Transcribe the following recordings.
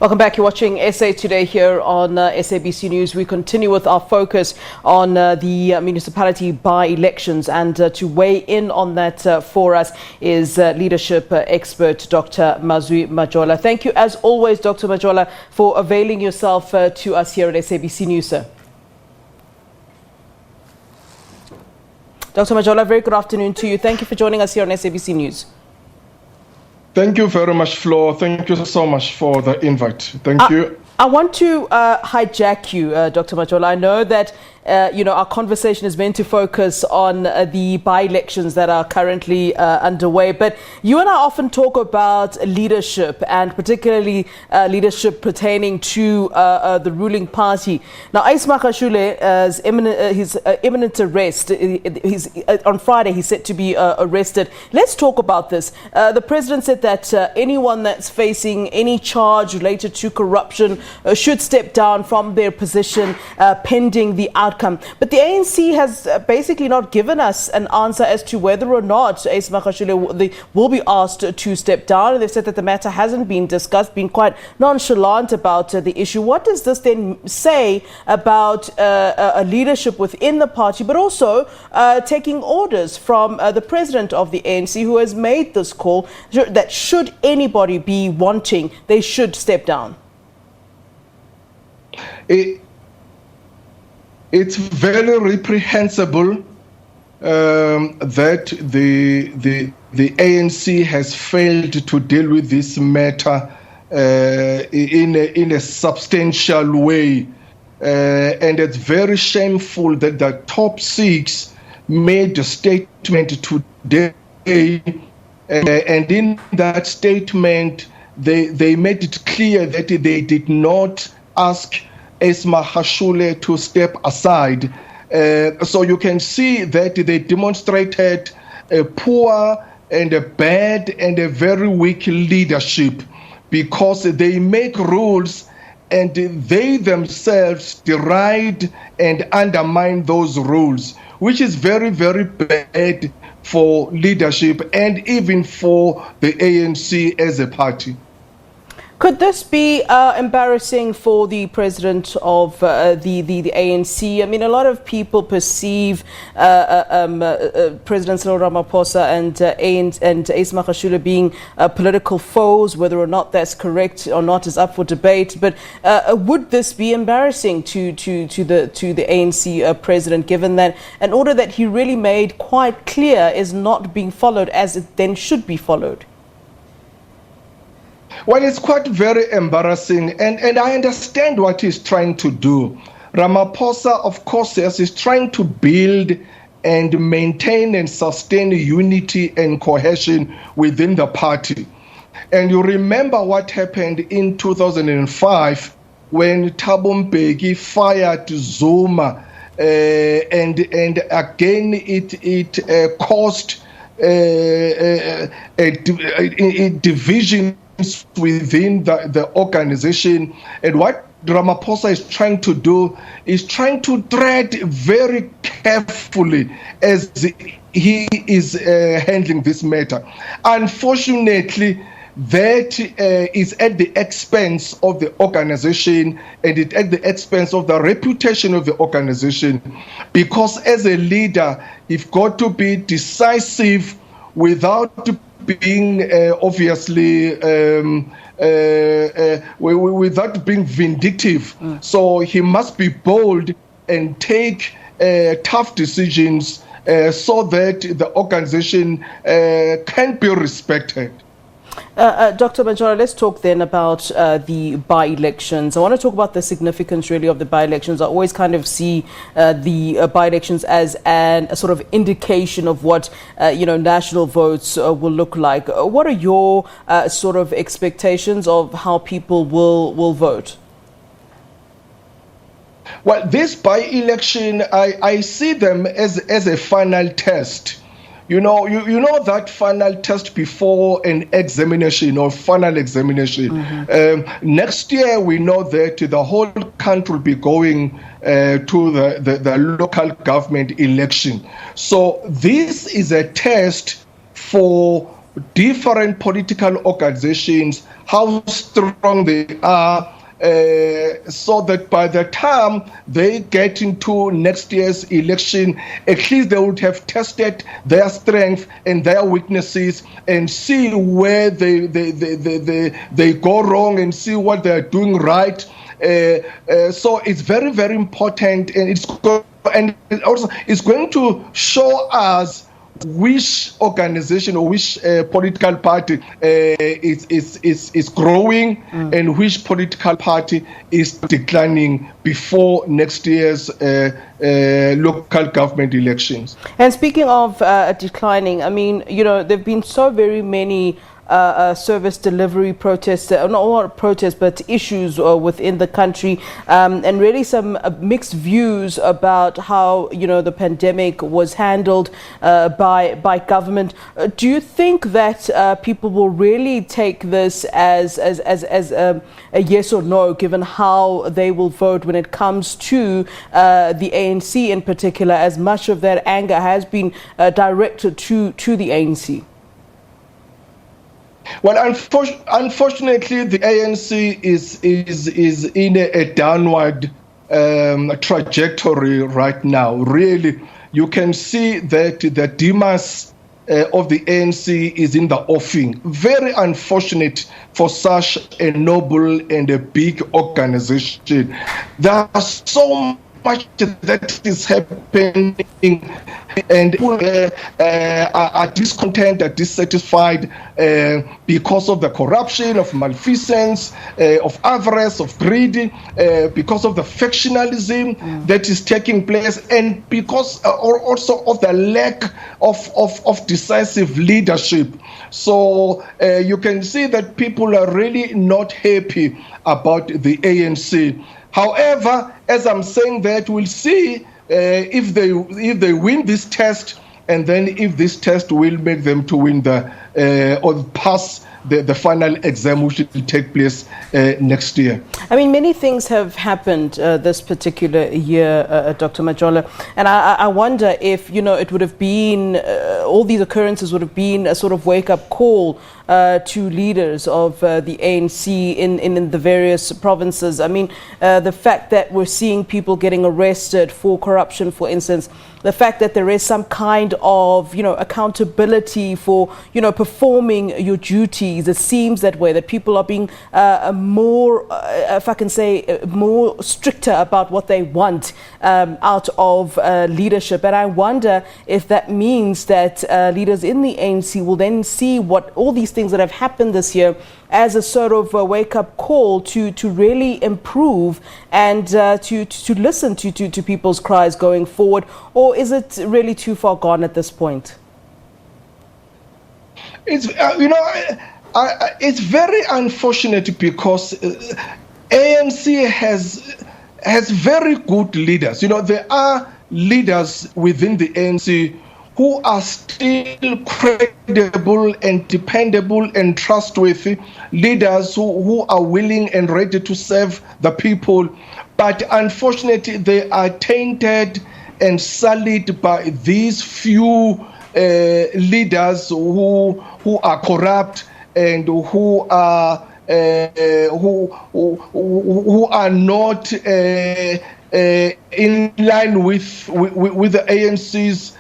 Welcome back. You're watching SA Today here on SABC News. We continue with our focus on the municipality by-elections, and to weigh in on that for us is leadership expert Dr Mazwe Majola. Thank you as always, Dr Majola, for availing yourself to us here at SABC News, sir. Dr Majola, very good afternoon to you. Thank you for joining us here on SABC News. Thank you very much, Flo. Thank you so much for the invite. Thank you. I want to hijack you, Dr. Majola. I know that our conversation is meant to focus on the by-elections that are currently underway, but you and I often talk about leadership, and particularly leadership pertaining to the ruling party. Now, Ace Magashule, his imminent arrest, on Friday he's set to be arrested. Let's talk about this. The president said that anyone that's facing any charge related to corruption should step down from their position pending the outcome. But the ANC has basically not given us an answer as to whether or not Ace Magashule will be asked to step down. And they've said that the matter hasn't been discussed, been quite nonchalant about the issue. What does this then say about a leadership within the party, but also taking orders from the president of the ANC, who has made this call that should anybody be wanting, they should step down? It's very reprehensible that the ANC has failed to deal with this matter in a substantial way, and it's very shameful that the top six made a statement today, and in that statement they made it clear that they did not ask Ace Magashule to step aside. So you can see that they demonstrated a poor and a bad and a very weak leadership, because they make rules and they themselves deride and undermine those rules, which is very, very bad for leadership and even for the ANC as a party. Could this be embarrassing for the president of the ANC? I mean, a lot of people perceive President Cyril Ramaphosa and Ace Magashule being political foes. Whether or not that's correct or not is up for debate. But would this be embarrassing to the ANC president, given that an order that he really made quite clear is not being followed as it then should be followed? Well, it's quite very embarrassing, and I understand what he's trying to do. Ramaphosa, of course, yes, is trying to build and maintain and sustain unity and cohesion within the party. And you remember what happened in 2005 when Thabo Mbeki fired Zuma, and again it caused a division within the organization. And what Ramaphosa is trying to do is trying to tread very carefully as he is handling this matter. Unfortunately, that is at the expense of the organization, and it at the expense of the reputation of the organization, because as a leader, you've got to be decisive without being obviously without being vindictive. So he must be bold and take tough decisions so that the organization can be respected. Dr. Majola, let's talk then about the by-elections. I want to talk about the significance really of the by-elections. I always kind of see the by-elections as a sort of indication of what national votes will look like. What are your sort of expectations of how people will vote? Well, this by-election, I see them as a final test. You know that final test before an examination or final examination. Next year, we know that the whole country will be going to the local government election. So this is a test for different political organizations, how strong they are, so that by the time they get into next year's election, at least they would have tested their strength and their weaknesses and see where they go wrong and see what they're doing right. So it's very, very important, and it's going to show us which organization or which political party is growing and which political party is declining before next year's local government elections. And speaking of declining, I mean, you know, there have been so very many service delivery protests, not protests, but issues within the country, and really some mixed views about how, you know, the pandemic was handled by government. Do you think that people will really take this as a yes or no, given how they will vote when it comes to the ANC in particular, as much of that anger has been directed to the ANC? Well, unfortunately, the ANC is in a downward trajectory right now. Really, you can see that the demise of the ANC is in the offing. Very unfortunate for such a noble and a big organization. There's so much that is happening, and people are discontent, are dissatisfied because of the corruption, of malfeasance, of avarice, of greed, because of the factionalism that is taking place, and because also of the lack of decisive leadership. So you can see that people are really not happy about the ANC. However, as I'm saying that, we'll see if they win this test, and then if this test will make them to win or pass the final exam, which will take place next year. I mean, many things have happened this particular year, Dr. Majola, and I wonder if, you know, it would have been, all these occurrences would have been a sort of wake-up call to leaders of the ANC in the various provinces. I mean, the fact that we're seeing people getting arrested for corruption, for instance, the fact that there is some kind of, you know, accountability for, you know, performing your duties. It seems that way, that people are being more, if I can say, more stricter about what they want out of leadership. And I wonder if that means that leaders in the ANC will then see what all these things that have happened this year as a sort of a wake-up call to really improve and to listen to people's cries going forward, or is it really too far gone at this point? It's it's very unfortunate because ANC has very good leaders. You know, there are leaders within the ANC who are still credible and dependable and trustworthy leaders who are willing and ready to serve the people. But unfortunately, they are tainted and sullied by these few leaders who are corrupt and who are not in line with the ANC's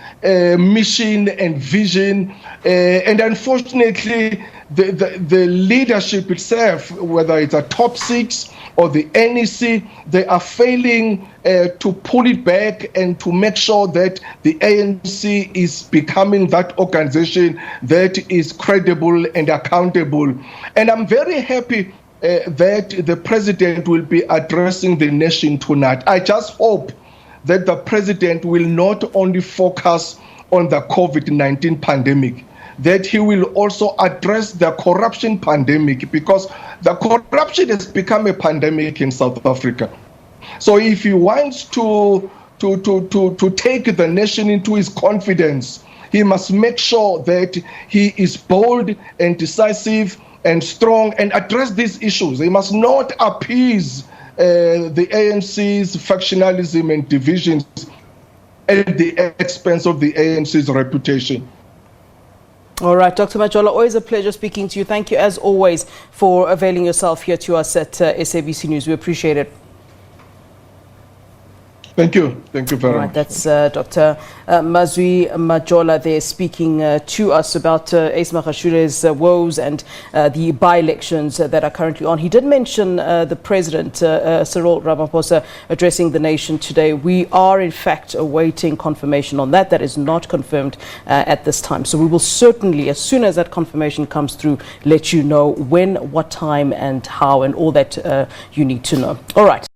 mission and vision, and unfortunately the leadership itself, whether it's a top six or the NEC, they are failing to pull it back and to make sure that the ANC is becoming that organization that is credible and accountable. And I'm very happy that the president will be addressing the nation tonight. I just hope that the president will not only focus on the COVID-19 pandemic, that he will also address the corruption pandemic, because the corruption has become a pandemic in South Africa. So if he wants to take the nation into his confidence, he must make sure that he is bold and decisive and strong and address these issues. He must not appease the ANC's factionalism and divisions at the expense of the ANC's reputation. All right, Dr. Majola, always a pleasure speaking to you. Thank you, as always, for availing yourself here to us at SABC News. We appreciate it. Thank you. Thank you very All right, much. that's Dr. Mazwe Majola there speaking to us about Ace Magashule's woes and the by-elections that are currently on. He did mention the President, Cyril Ramaphosa, addressing the nation today. We are, in fact, awaiting confirmation on that. That is not confirmed at this time. So we will certainly, as soon as that confirmation comes through, let you know when, what time and how and all that you need to know. All right.